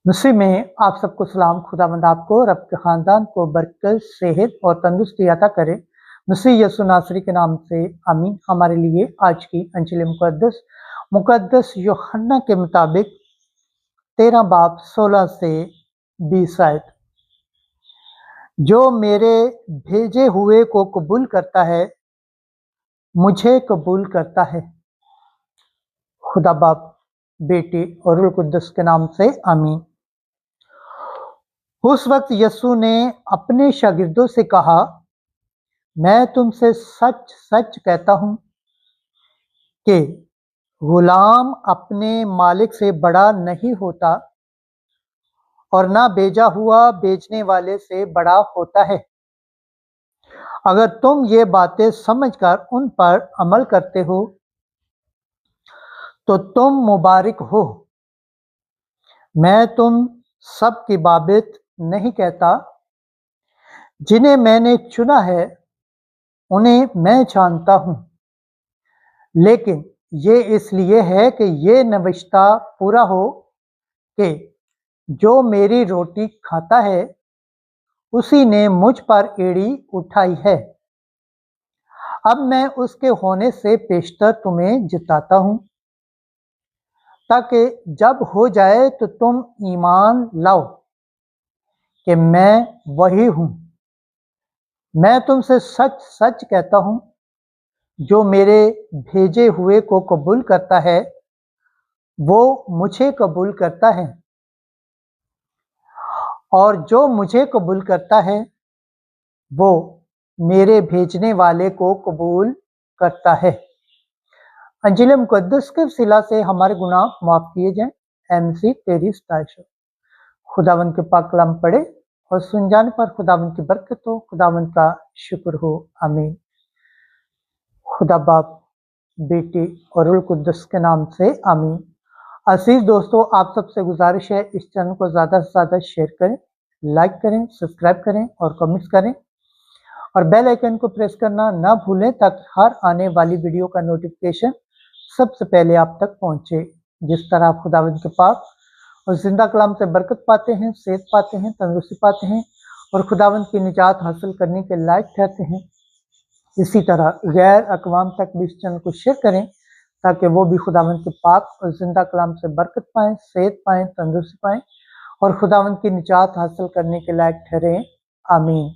नस्री में आप सबको सलाम। खुदावंद आपको और आपके ख़ानदान को बरकत, सेहत और तंदुरुस्ती अता करे। नस्री यसु नासरी के नाम से आमीन। हमारे लिए आज की अंजिल मुकद्दस यूहन्ना के मुताबिक 13 बाब 16 से 20 आयत। जो मेरे भेजे हुए को कबूल करता है मुझे कबूल करता है। खुदा बाप, बेटे और रूह कुद्दस के नाम से आमीन। उस वक्त यसू ने अपने शागिर्दों से कहा, मैं तुमसे सच सच कहता हूं कि गुलाम अपने मालिक से बड़ा नहीं होता और ना भेजा हुआ बेचने वाले से बड़ा होता है। अगर तुम ये बातें समझकर उन पर अमल करते हो तो तुम मुबारक हो। मैं तुम सब की बाबत नहीं कहता। जिन्हें मैंने चुना है उन्हें मैं जानता हूं, लेकिन ये इसलिए है कि ये नविश्ता पूरा हो कि जो मेरी रोटी खाता है उसी ने मुझ पर एड़ी उठाई है। अब मैं उसके होने से पेशतर तुम्हें जिताता हूं, ताकि जब हो जाए तो तुम ईमान लाओ कि मैं वही हूं। मैं तुमसे सच सच कहता हूं, जो मेरे भेजे हुए को कबूल करता है वो मुझे कबूल करता है, और जो मुझे कबूल करता है वो मेरे भेजने वाले को कबूल करता है। अंजिल मुकद्दस के वसीला से हमारे गुनाह माफ किए जाएं। एमसी तेरी सताइश हो। खुदावंद के पाक कलाम पढ़े और सुन जाने पर खुदावंद की बरकत हो, खुदावंद का शुक्र हो। आमीन। खुदा बाप, बेटे और रूह कुद्दस के नाम से आमीन। अजीज दोस्तों, आप सबसे गुजारिश है इस चैनल को ज़्यादा से ज़्यादा शेयर करें, लाइक करें, सब्सक्राइब करें और कमेंट्स करें, और बेल आइकन को प्रेस करना ना भूलें ताकि हर आने वाली वीडियो का नोटिफिकेशन सबसे पहले आप तक पहुंचे। जिस तरह आप खुदावंद के पाक और जिंदा कलाम से बरकत पाते हैं, सेहत पाते हैं, तंदुरुस्ती पाते हैं और खुदावंद की निजात हासिल करने के लायक ठहरते हैं, इसी तरह गैर अकवाम तक भी इस चैनल को शेयर करें ताकि वो भी खुदावंद के पाक और जिंदा कलाम से बरकत पाएं, सेहत पाएं, तंदुरुस्ती पाएं और खुदावंद की निजात हासिल करने के लायक ठहरें। आमीन।